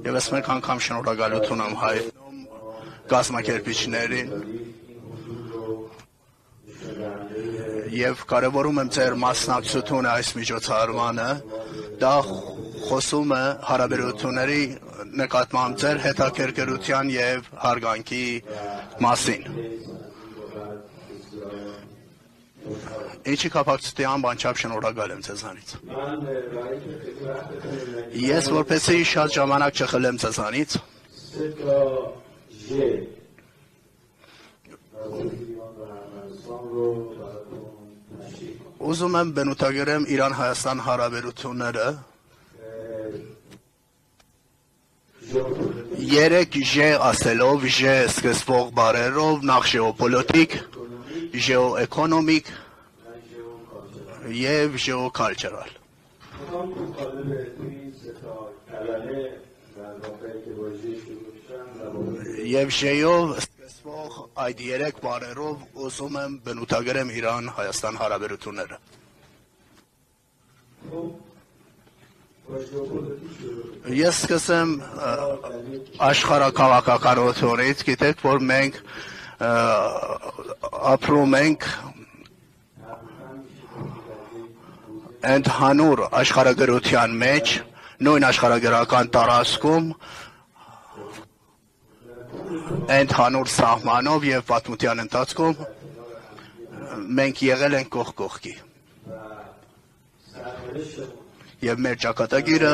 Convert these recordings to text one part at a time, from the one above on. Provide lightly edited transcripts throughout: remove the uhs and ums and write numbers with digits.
Եվ ես մեկ անգամ շնորհակալություն եմ հայտնում կազմակերպիչներին եւ կարեւորում եմ ձեր մասնակցությունը այս միջոցառմանը, դա խոսում է հարաբերությունների նկատմամբ ձեր հետաքրքրության եւ հարգանքի մասին։ Ինչի կապակցությամբ անչափ շնորհակալ եմ ձեզանից։ Ես որպեսզի շատ ժամանակ չխլեմ ձեզանից, ուզում եմ բնութագրեմ Իրան-Հայաստան հարաբերությունները 3 Ž ասելով, Ž սկսվող բառերով, նախ ժեոպոլիտիկ, ժեոէկոնոմիկ եւ ժեոկալչուրալ։ Եվ Ž-ով սկսվող այդ 3 բառերով ուզում եմ բնութագրեմ Իրան-Հայաստան հարաբերությունները։ Ես սկսեմ աշխարհաքաղաքականությունից, գիտեք, որ մենք ապրում ենք ընդհանուր աշխարհագրության մեջ, նույն աշխարհագրական տարածքում, ընդհանուր սահմանով եւ պատմության ընթացքում մենք եղել ենք կողք կողքի։ Եվ մեր ճակատագիրը,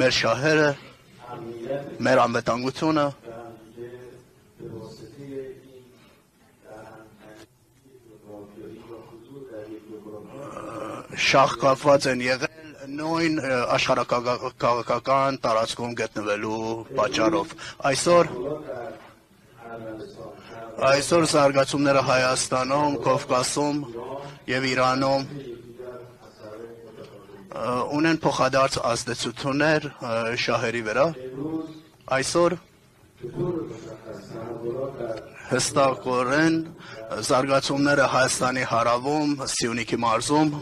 մեր շահերը, մեր անվտանգությունը շահկապված են եղել նույն աշխարհաքաղաքական տարածքում գտնվելու պատճառով։ Այսօր զարգացումները Հայաստանում, Կովկասում եւ Իրանում ունեն փոխադարձ ազդեցություններ շահերի վրա։ Այսօր հստակորեն զարգացումները Հայաստանի հարավում, Սյունիքի մարզում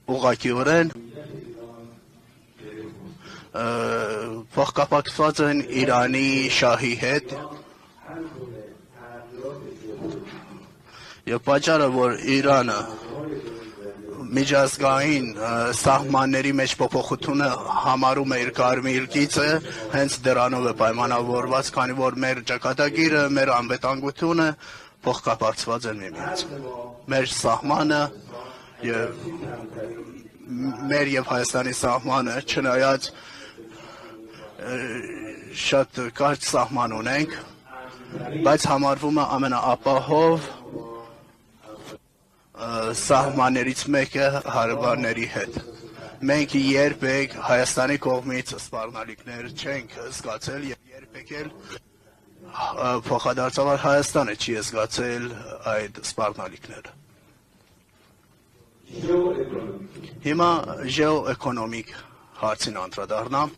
ուղղակիորեն փոխկապակցված են Իրանի շահի հետ եւ պատճառը, որ Իրանը միջազգային սահմանների մեջ փոփոխությունը համարում է իր կարմիր գիծը, հենց դրանով է պայմանավորված, քանի որ մեր ճակատագիրը, մեր անվտանգությունը փոխկապակցված են միմյանց։ Մեր սահմանը մեր եւ Հայաստանի սահմանը, չնայած շատ կարճ սահման ունենք, բայց համարվում է ամենաապահով սահմաններից մեկը հարաբերների հետ։ Մենք երբեք Հայաստանի կողմից սպառնալիքներ չենք զգացել եւ երբեք էլ փոխադարձաբար Հայաստանը չի զգացել այդ սպառնալիքները։ Հիմա ժեոէկոնոմիկ հարցին անդրադառնամ։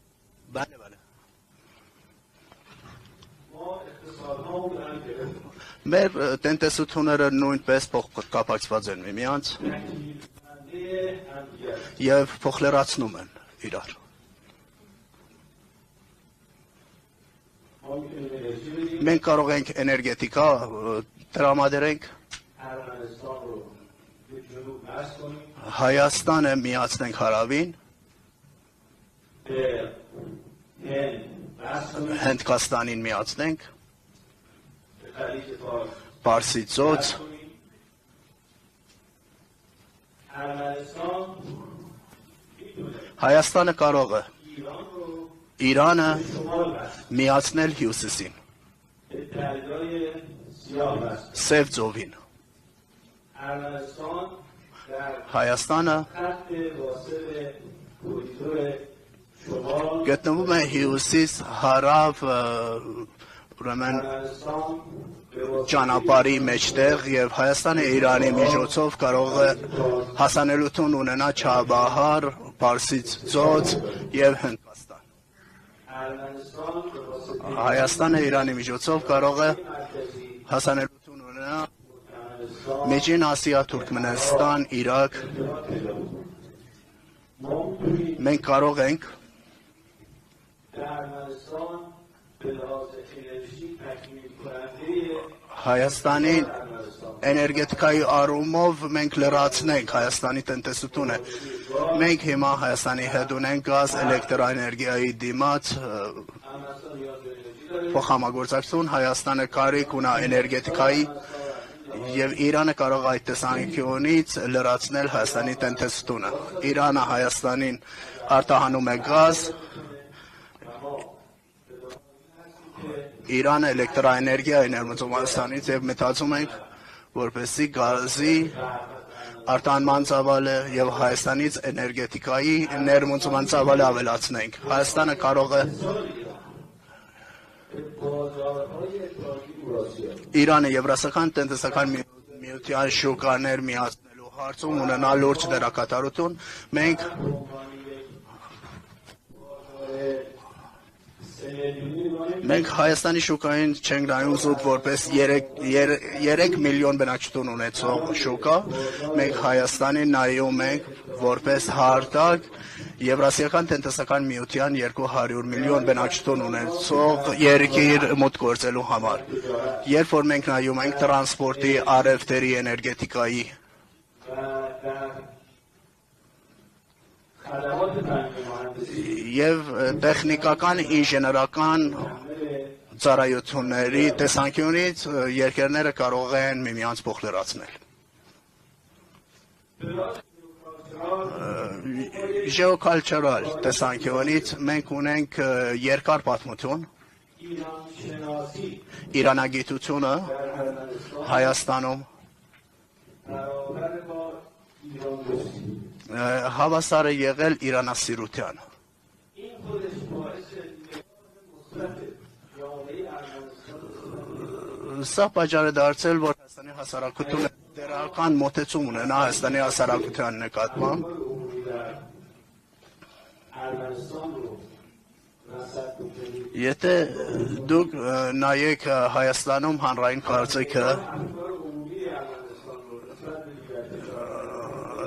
Մեր տնտեսությունները նույնպես փոխկապակցված են միմյանց եւ փոխլերացնում են իրար։ Մենք կարող ենք էներգետիկա տրամադրենք, Հայաստանը միացնենք հարավին, Հնդկաստանին միացնենք, Պարսից ծոց, Հայաստանը կարող է Իրանը միացնել հյուսիսին, Սև ծովին։ Հայաստանը գտնվում է հյուսիս հարավ ուրեմն ճանապարհի մեջտեղ եւ Հայաստանը Իրանի միջոցով կարող է հասանելիություն ունենա Չաբահար, Պարսից ծոց եւ Հնդկաստան։ Հայաստանը Իրանի միջոցով կարող է հասանելիություն ունենա Մեջին Ասիա, Թուրքմենստան, Իրաք։ Մենք կարող ենք Հայաստանի էներգետիկայի առումով մենք լրացնենք Հայաստանի տնտեսությունը։ Մենք հիմա Հայաստանի հետ ունենք գազ, էլեկտրաէներգիայի դիմաց փոխհամագործակցություն, Հայաստանը կարիք ունի էներգետիկայի եւ Իրանը կարող այդ տեսանկյունից լրացնել Հայաստանի տնտեսությունը։ Իրանը Հայաստանին արտահանում է գազ, Իրանը էլեկտրաէներգիա է ներմուծում Հայաստանից եւ մտածում ենք, որպեսզի գազի արտահանման ծավալը եւ Հայաստանից էներգետիկայի ներմուծման ծավալը ավելացնենք։ Հայաստանը կարող է Իրանը Եվրասիական տնտեսական միության շուկաներ միացնելու հարցում ունենա լուրջ դերակատարություն։ Մենք Հայաստանի շուկային չենք նայում զուտ որպես 3 միլիոն բնակչություն ունեցող շուկա, մենք Հայաստանին նայում ենք որպես հարթակ Եվրասիական տնտեսական միության 200 միլիոն բնակչություն ունեցող երկիր մուտք գործելու համար։ Երբ որ մենք նայում ենք տրանսպորտի, առևտրի, էներգետիկայի եւ տեխնիկական ինժեներական ծառայությունների տեսանկյունից երկրները կարող են միմյանց փոխլրացնել։ Geocultural տեսանկյունից մենք ունենք երկար պատմություն Իրանագիտությունը Հայաստանում հավասար է եղել իրանասիրությանը։ Սա պատճառ է դարձել, որ Հայաստանի հասարակությունը դերական մոտեցում ունենա Հայաստանի հասարակության նկատմամբ։ Եթե դուք նայեք Հայաստանում հանրային կարծիքը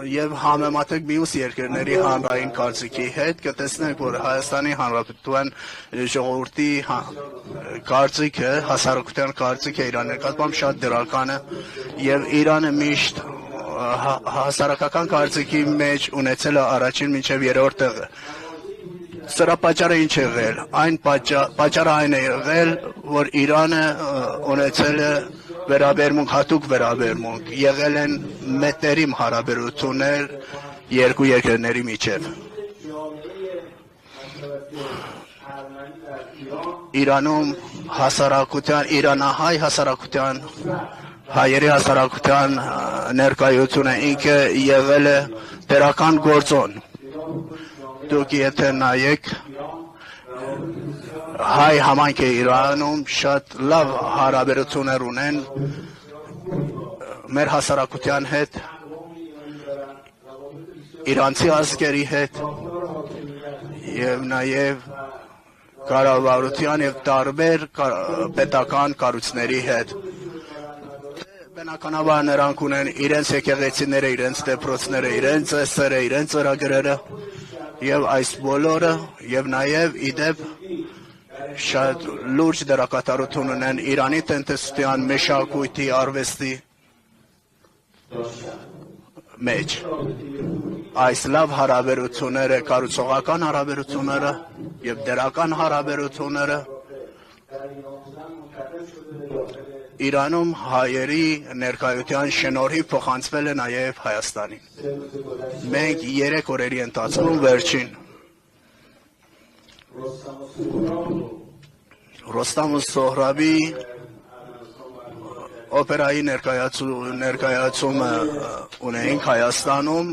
եւ համեմատեք մյուս երկրների հանրային կարծիքի հետ, կտեսնեք, որ Հայաստանի Հանրապետության ժողովրդի կարծիքը, հասարակության կարծիքը Իրանի նկատմամբ շատ դրական է եւ Իրանը միշտ հասարակական կարծիքի մեջ ունեցել է առաջին մինչեւ երրորդ տեղը։ Սրա պատճառը ինչ է եղել։ Պատճառը այն է եղել, որ Իրանը ունեցել է հատուկ վերաբերմունք, եղել են մետերիմ հարաբերություններ երկու երկրների միջև։ Իրանում իրանահայ հասարակության, հայերի հասարակության ներկայությունը ինքը եղել է դերական գործոն։ Դուք եթե նայեք հայ համայնքը Իրանում շատ լավ հարաբերություններ ունեն մեր հասարակության հետ, իրանցի ազգերի հետ եւ նաեւ կառավարության եւ տարբեր պետական կառույցների հետ։ Բնականաբար նրանք ունեն իրենց եկեղեցիները, իրենց դեպրոցները, իրենց ծեսերը, իրենց ծրագրերը եւ այս բոլորը եւ նաեւ իդեպ շատ լուրջ դերակատարություն ունեն Իրանի տնտեսության, մշակույթի, արվեստի մեջ։ Այս լավ հարաբերությունները, կառուցողական հարաբերությունները եւ դերական հարաբերությունները Իրանում հայերի ներկայության շնորհիվ փոխանցվել է նաեւ Հայաստանին։ Մենք 3 օրերի ընթացքում վերջին Ռոստամ ու Սոհրաբի օպերայի ներկայացումը ունենք Հայաստանում,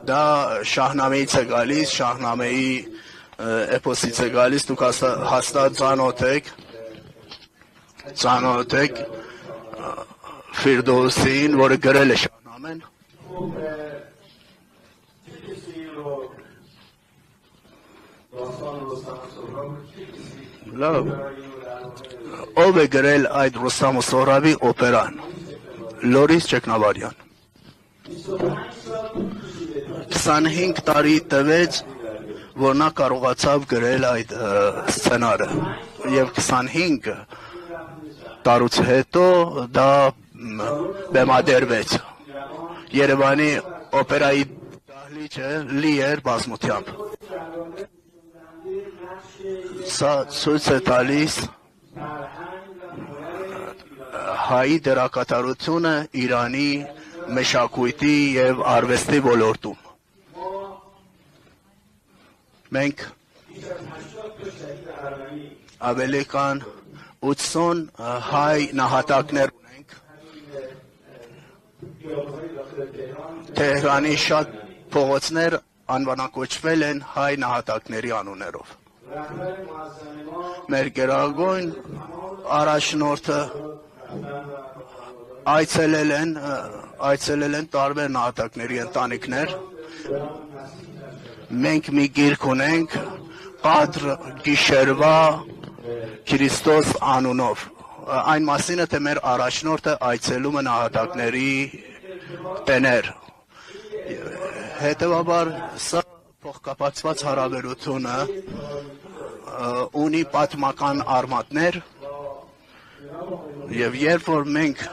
դա Շահնամեից է գալիս, Շահնամեի էպոսից է գալիս, դուք հաստատ ծանոթ եք Ֆիրդոսին, որը գրել է Շահնամեն։ Լավ, ով է գրել այդ Ռոստամ ու Սոհրաբի օպերան։ Լորիս Ճեկնավարյան։ 25 տարի տևեց, որ նա կարողացավ գրել այդ սցենարը եւ 25 տարուց հետո դա բեմադրվեց Երևանի օպերայի դահլիճը լի էր բազմությամբ սա ցույց է տալիս հայ դերակատարությունը Իրանի մշակույթի եւ արվեստի ոլորտում մենք ավելի քան 80 հայ նահատակներ ունենք Թեհրանի շատ փողոցներ անվանակոչվել են հայ նահատակների անուններով մեր գերագույն առաջնորդը այցելել են տարբեր նահատակների ընտանիքներ մենք մի գիրք ունենք Ղադր գիշերվա Քրիստոս անունով այն մասինը թե մեր առաջնորդը այցելում է նահատակների տներ հետևաբար սա փոխկապակցված հարաբերությունը ունի պատմական արմատներ եւ երբ որ մենք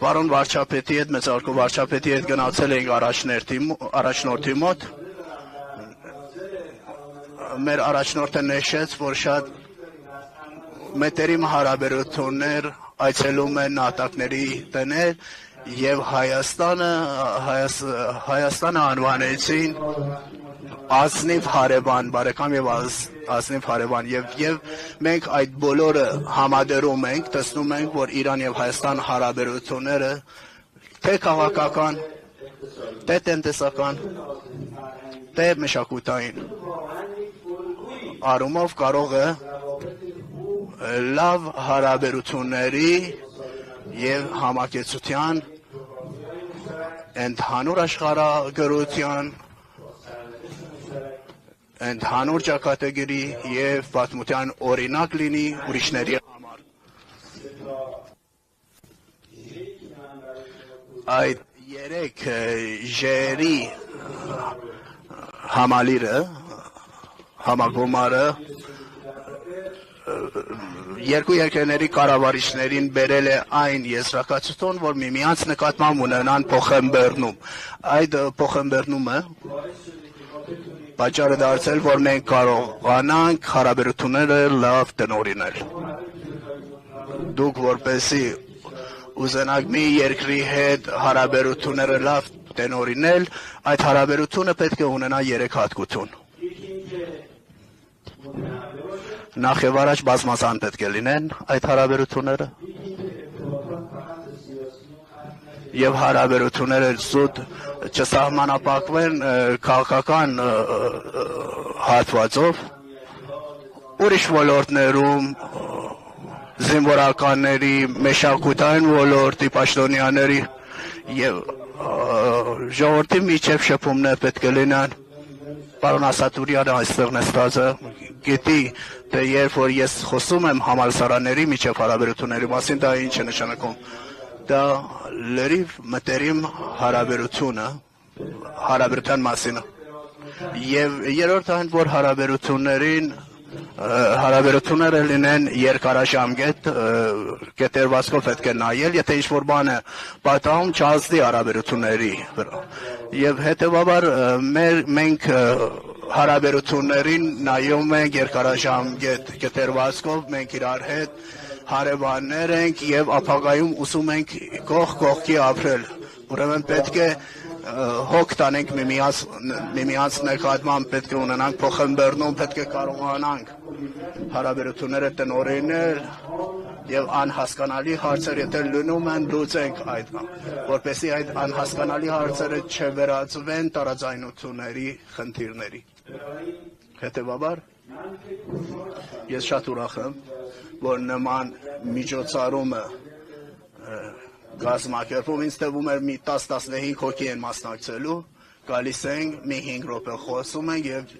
պարոն վարչապետի հետ մեծարգո վարչապետի հետ գնացել ենք առաջնորդի մոտ մեր առաջնորդը նշեց որ շատ մետերիմ հարաբերություններ այցելում են նահատակների տներ եւ Հայաստանը անվանեցին ազնիվ հարևան բարեկամ եւ ազնիվ հարևան եւ մենք այդ բոլորը համադրում ենք տեսնում ենք որ Իրան եւ Հայաստան հարաբերությունները թե քաղաքական թե տնտեսական թե մշակութային առումով կարող է լավ հարաբերությունների եւ համակեցության ընդհանուր աշխարհագրության ընդհանուր ճակատագրի եւ պատմության օրինակ լինի ուրիշների համար այդ երեք ժերի համալիրը համագումարը երկու երկրների կառավարիչներին բերել է այն եզրակացություն, որ միմյանց նկատմամբ ունենան փոխըմբեռնում։ Այդ փոխըմբեռնումը պատճառ է դարձել, որ մենք կարողանանք հարաբերությունները լավ տնօրինել։ Դուք որպեսզի ուզենաք մի երկրի հետ հարաբերությունները լավ տնօրինել, այդ հարաբերությունը պետք է ունենա 3 հատկություն։ Նախ եւ առաջ բազմազան պետք է լինեն այդ հարաբերությունները եւ հարաբերությունները զուտ չսահմանապակվեն քաղաքական հատվածով ուրիշ ոլորտներում զինվորականների մշակութային ոլորտի պաշտոնյաների եւ ժողովրդի միջև շփումներ պետք է լինեն Պարոն Ասատուրյանը այստեղ նստած է գիտի թե երբ որ ես խոսում եմ համալսարանների միջև հարաբերությունների մասին դա ինչ է նշանակում դա լրիվ մտերիմ հարաբերության մասին եւ երրորդ այն որ հարաբերությունները լինեն երկարաժամկետ կետերվածքով պետք է նայել եթե ինչ որ բան է պատահում չազդի հարաբերությունների վրա եւ հետեւաբար մենք հարաբերություններին նայում ենք երկարաժամկետ կետերվածքով մենք իրար հետ հարևաններ ենք եւ ապագայում ուսում ենք կողք կողքի ապրել ուրեմն պետք է հոգ տանենք միմյանց նկատմամբ պետք է ունենանք փոխըմբեռնում պետք է կարողանանք հարաբերությունները տնօրինել եւ անհասկանալի հարցեր եթե լինում են լուծենք այդ որպեսզի այդ անհասկանալի հարցերը չվերածվեն տարաձայնությունների խնդիրների հետեւաբար ես շատ ուրախ եմ որ նման միջոցառումը գազམ་ակերպում ինձ թվում էր մի 10-15 հոգի են մասնակցելու գալիս ենք մի 5 րոպե խոսում ենք եւ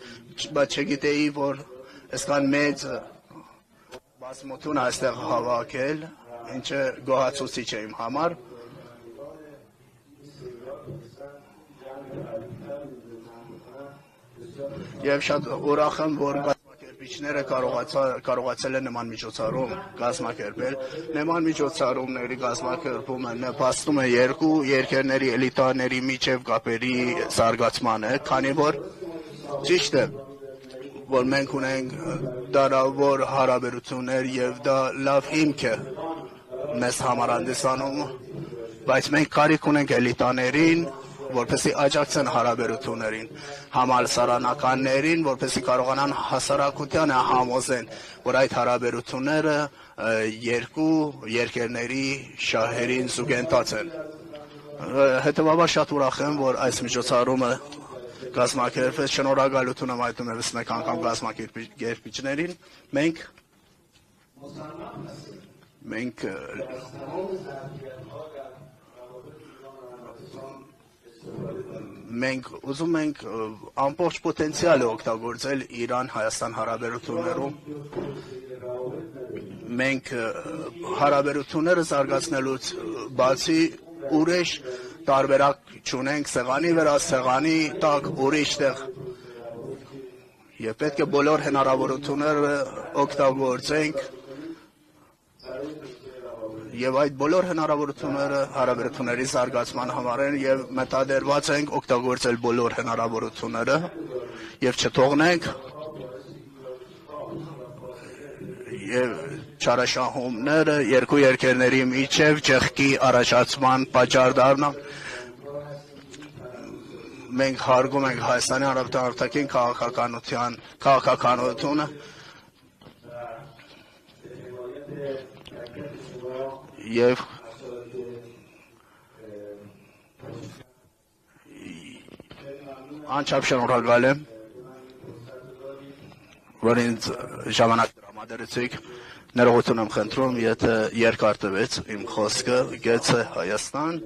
բայց չգիտեի որ այսքան մեծ բազմություն այստեղ հավաքել ինչը գոհացուցիչ է իմ համար Եվ շատ ուրախ եմ, որ կազմակերպիչները կարողացել են նման միջոցառում կազմակերպել։ Նման միջոցառումների կազմակերպումը նպաստում է երկու երկրների էլիտաների միջև կապերի զարգացմանը, քանի որ ճիշտ է, որ մենք ունենք դարավոր հարաբերություններ եւ դա լավ հիմք է մեզ համար հանդիսանում, բայց մենք կարիք ունենք էլիտաներին, որպեսզի աջակցեն հարաբերություններին, համալսարանականներին, որպեսզի կարողանան հասարակությանը համոզեն, որ այդ հարաբերությունները երկու երկրների շահերին զուգընթաց են։ Հետևաբար շատ ուրախ եմ, որ այս միջոցառումը կազմակերպվեց, շնորհակալություն եմ այդում եւս մեկ անգամ կազմակերպիչներին։ Մենք ուզում ենք ամբողջ պոտենցիալը օգտագործել Իրան-Հայաստան հարաբերություններում։ Մենք հարաբերությունները զարգացնելուց բացի ուրիշ տարբերակ չունենք սեղանի վրա, սեղանի տակ ուրիշ տեղ։ Եվ պետք է բոլոր հնարավորությունները օգտագործենք եւ այդ բոլոր հնարավորությունները հարաբերությունների զարգացման համար են եւ մտադրված ենք օգտագործել բոլոր հնարավորությունները եւ չթողնենք եւ չարաշահումները երկու երկրների միջև ճեղքի առաջացման պատճառ դառնան։ Մենք հարգում ենք Հայաստանի Հանրապետության արտաքին քաղաքականությունը եւ անչափ շնորհակալ եմ, որ ինձ ժամանակ տրամադրեցիք։ Ներողություն եմ խնդրում, եթե երկար տվեց իմ խոսքը, գեցե Հայաստան։